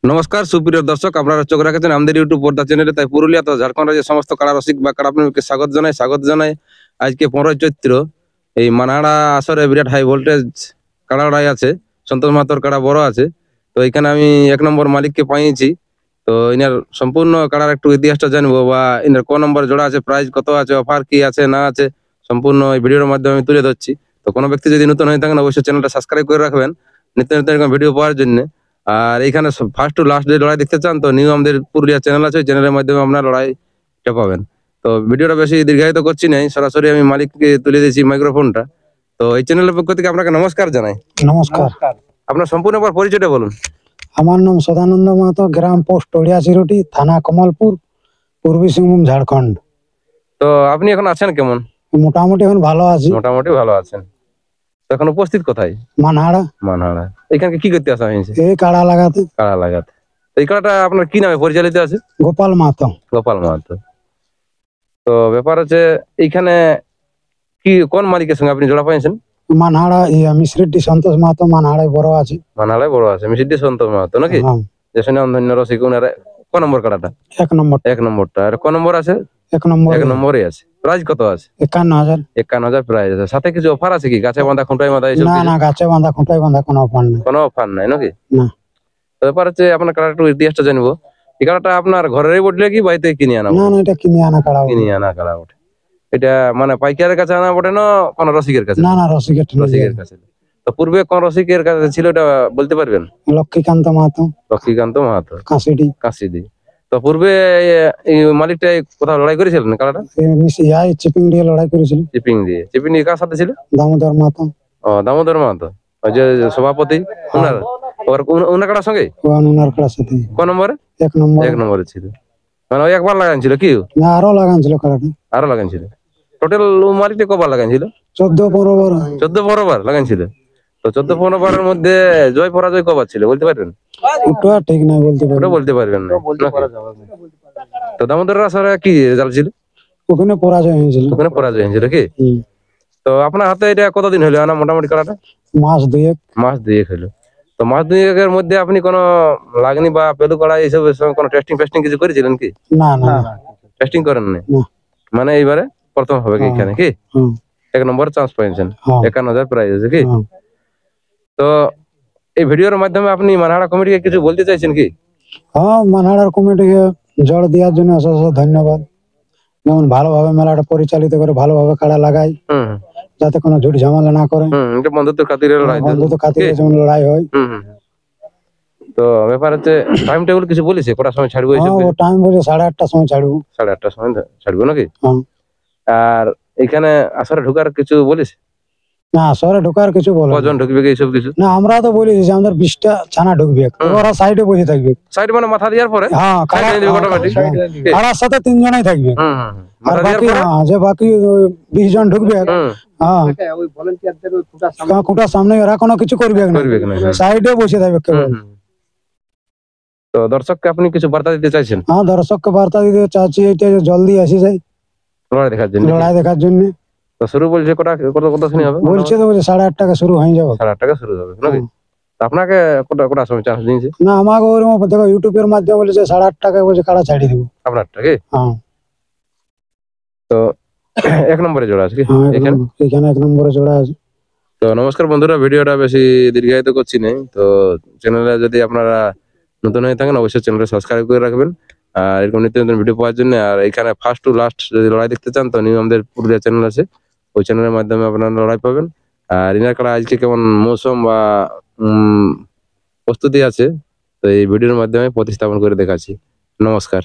নমস্কার সুপ্রিয় দর্শক, আপনারা চোখ রাখেছেন আমাদের ইউটিউব পর্দা চ্যানেলে। তাই পুরুলিয়া তো ঝাড়খণ্ড রাজ্যের সমস্ত কাড়া রসিক বা কাড়া প্রেমীকে স্বাগত জানাই। আজকে 15 চৈত্র এই মানহাড়া আসরে বিরাট হাই ভোল্টেজ কাড়া লড়াই আছে। সন্তোষ মাহাতোর কাড়া বড় আছে। তো এখানে আমি 1 নম্বর মালিককে পাইছি। তো ইনার সম্পূর্ণ কাড়ার একটু ইতিহাসটা জানবো, বা ইনার কোন নম্বর জোড়া আছে, প্রাইস কত আছে, অফার কি আছে না আছে, সম্পূর্ণ এই ভিডিওর মাধ্যমে আমি তুলে ধরছি। তো কোনো ব্যক্তি যদি নতুন হয়ে থাকেন অবশ্যই চ্যানেলটা সাবস্ক্রাইব করে রাখবেন নিত্য নতুন এরকম ভিডিও পাওয়ার জন্য। আর এখানে ফার্স্ট টু লাস্ট যে লড়াই দেখতে চান, তো নিউ আমাদের পুরুলিয়া চ্যানেল আছে, ওই চ্যানেলের মাধ্যমে আপনার লড়াইটা পাবেন। তো ভিডিওটা বেশি দীর্ঘায়িত করছি নাই, সরাসরি আমি মালিককে তুলে দিয়েছি মাইক্রোফোনটা। তো এই চ্যানেলের পক্ষ থেকে আপনাকে নমস্কার জানাই। নমস্কার। আপনার সম্পূর্ণ একবার পরিচয়টা বলুন। আমার নাম সদানন্দ মাহাতো, গ্রাম পোস্ট ওড়িয়াচিরুটি, থানা কমলপুর, পূর্বী সিংভূম, ঝাড়খণ্ড। তো আপনি এখন আছেন কেমন? মোটামুটি এখন ভালো আছি। মোটামুটি ভালো আছেন। তো এখন উপস্থিত কোথায়? মানহাড়া। মানহাড়া। এখানে কি করতে আসা হয়েছে? এই কাড়া লাগাতে। কাড়া লাগাতে। এই কাড়াটা আপনার কি নামে পরিচালিত আছে? গোপাল মাহাতো। গোপাল মাহাতো। তো ব্যাপার হচ্ছে এইখানে কি কোন মালিকের সঙ্গে আপনি জোড়া পাইছেন? মানহাড়া মিশ্রিটি সন্তোষ মাহাতো মানহাড়ায় বড় আছে। মানহাড়ায় বড় আছে মিষ্টি সন্তোষ মাহাতো নাকি? যে সুনাম ধন্য রসিক উনার কোন নম্বর কাড়াটা? 1 নম্বর। 1 নম্বরটা। আর কোন নম্বর আছে? 1 নম্বর। 1 নম্বরই আছে। প্রাইস কত আছে? 51,000। 51,000 প্রাইস আছে। সাথে কিছু অফার আছে কি? গাছে বাঁধা খুঁটায় বাঁধা এইসব না কিছু? না, গাছে বাঁধা খুঁটায় বাঁধা কোনো অফার নেই। কোনো অফার নাই নাকি? না। তো ব্যাপার হচ্ছে আপনার কাড়াটা একটু ইতিহাসটা জানবো। এই কাড়াটা আপনার ঘরেরই বটলে কি বাড়িতে কিনে আনা? না না, এটা কিনে আনা কাড়া। কিনে আনা কাড়া বটে। এটা মানে পাইকারের কাছে আনা বটে না কোন রসিকের কাছে? না না, রসিকের কাছে। তো পূর্বে কোন রসিকের কাছে ছিল এটা বলতে পারবেন? লক্ষ্মীকান্ত মাহাতো। লক্ষ্মীকান্ত মাহাতো, কাশিডি। তো পূর্বে এই মালিকটা কোথাও লড়াই করেছিলেন কাড়াটা? চিপিং দিয়ে লড়াই করেছিল। চিপিং দিয়ে কার সাথে ছিল? দামোদর মাহাতো। ও, দামোদর মাহাতো, ওই যে সভাপতি উনার উনার কাড়ার সঙ্গে উনার কাড়ার সাথে। কোন নম্বরে? 1 নম্বর। 1 নম্বরে ছিল। মানে ওই একবার লাগানছিল কি? না, আরো লাগানছিল কাড়াটা। আরো লাগানছিল। টোটাল মালিকটা কবার লাগানছিল? 14-15 বার। 14-15 বার লাগানছিল। তো 14-15 বারের মধ্যে জয় পরাজয় কবার ছিল বলতে পারবেন? একটু ঠিক না বলতে পারবো। বলতে পারবেন না। তো দামোদর আসরে কি রেজাল্ট ছিল? ওখানে পরাজয় হয়েছিল। ওখানে পরাজয় হয়েছিল কি? তো আপনার হাতে এটা কতদিন হলো আনা মোটামুটি কাড়াটা? মাস দুয়েক। মাস দুয়েক হলো। তো মাস দুয়েকের মধ্যে আপনি কোনো লাগনি বা পেলু কাড়া এইসবের সঙ্গে কোনো টেস্টিং কিছু করেছিলেন কি? না না, টেস্টিং করেন নাই? না। মানে এইবারে প্রথম হবে কি এখানে কি? 1 নম্বর চান্স পেয়েছেন। 51,000 প্রাইজ আছে কি? তো এই ভিডিওর মাধ্যমে আপনি মানহাড়া কমিটিকে কিছু বলতে চাইছেন কি? হ্যাঁ, মানহাড়ার কমিটিকে জড় দেওয়ার জন্য অশেষ ধন্যবাদ। যেমন ভালোভাবে মেলাটা পরিচালিত করে, ভালোভাবে কাড়া লাগাই, যাতে কোনো ঝুট ঝামেলা না করে। এটা বন্ধুত্বের খাতিরে লড়াই। বন্ধুত্ব খাতিরে যেমন লড়াই হয়। তো ব্যাপার হচ্ছে টাইম টেবিল কিছু বলেছে কটার সময় ছাড়বো? টাইম বলে 8:30টার সময় ছাড়বো। 8:30টার সময় ছাড়বো নাকি? আর এখানে আসরে ঢোকার কিছু বলিস? না, আসরে ঢোকার কিছু বলে কজন ঢুকবে এইসব কিছু? না, আমরা তো বলি যে আমাদের 20টা ছানা ঢুকবে, ওরা সাইডে বসে থাকবে। সাইড মানে মাথা দেওয়ার পরে? হ্যাঁ, কাড়ার সাথে 3 জনই থাকবে। আর বাকি যে বাকি 20 জন ঢুকবে, হ্যাঁ, খুঁটার সামনে এরা কোনো কিছু করবে না, সাইডে বসে থাকবে কেবল। তো দর্শককে আপনি কিছু বার্তা দিতে চাইছেন? হ্যাঁ, দর্শককে বার্তা দিতে চাচ্ছি এটা যে জলদি আসি যায় লড়াই দেখার জন্য। তো শুরু বলছে কত শুনি হবে? বলছে তো 8:30 শুরু হয়ে যাবে। 8:30 শুরু হবে নাকি? আপনাকে কোটা সময় চান্স দিয়েছে? না, আমাকে ওরকম দেখো ইউটিউবের মাধ্যমে বলেছে 8:30 বলছে কাড়া ছাড়ি দিব আপনারটা কি? হ্যাঁ। তো 1 নম্বরে জোড়া আছে কি? এখানে 1 নম্বরে জোড়া আছে। তো নমস্কার বন্ধুরা, ভিডিওটা বেশি দীর্ঘায়িত করছি না। তো চ্যানেলে যদি আপনারা নতুন হয়ে থাকেন অবশ্যই চ্যানেলটা সাবস্ক্রাইব করে রাখবেন আর এরকম নিত্য নতুন ভিডিও পাওয়ার জন্য। আর এখানে ফার্স্ট টু লাস্ট যদি লড়াই দেখতে চান তো নিউ আমাদের পুরুলিয়া চ্যানেল আছে, ওই চ্যানেলের মাধ্যমে আপনারা লড়াই পাবেন। আর ইনার কাড়া আজকে কেমন মৌসুম বা প্রস্তুতি আছে তো এই ভিডিওর মাধ্যমে প্রতিস্থাপন করে দেখাচ্ছি। নমস্কার।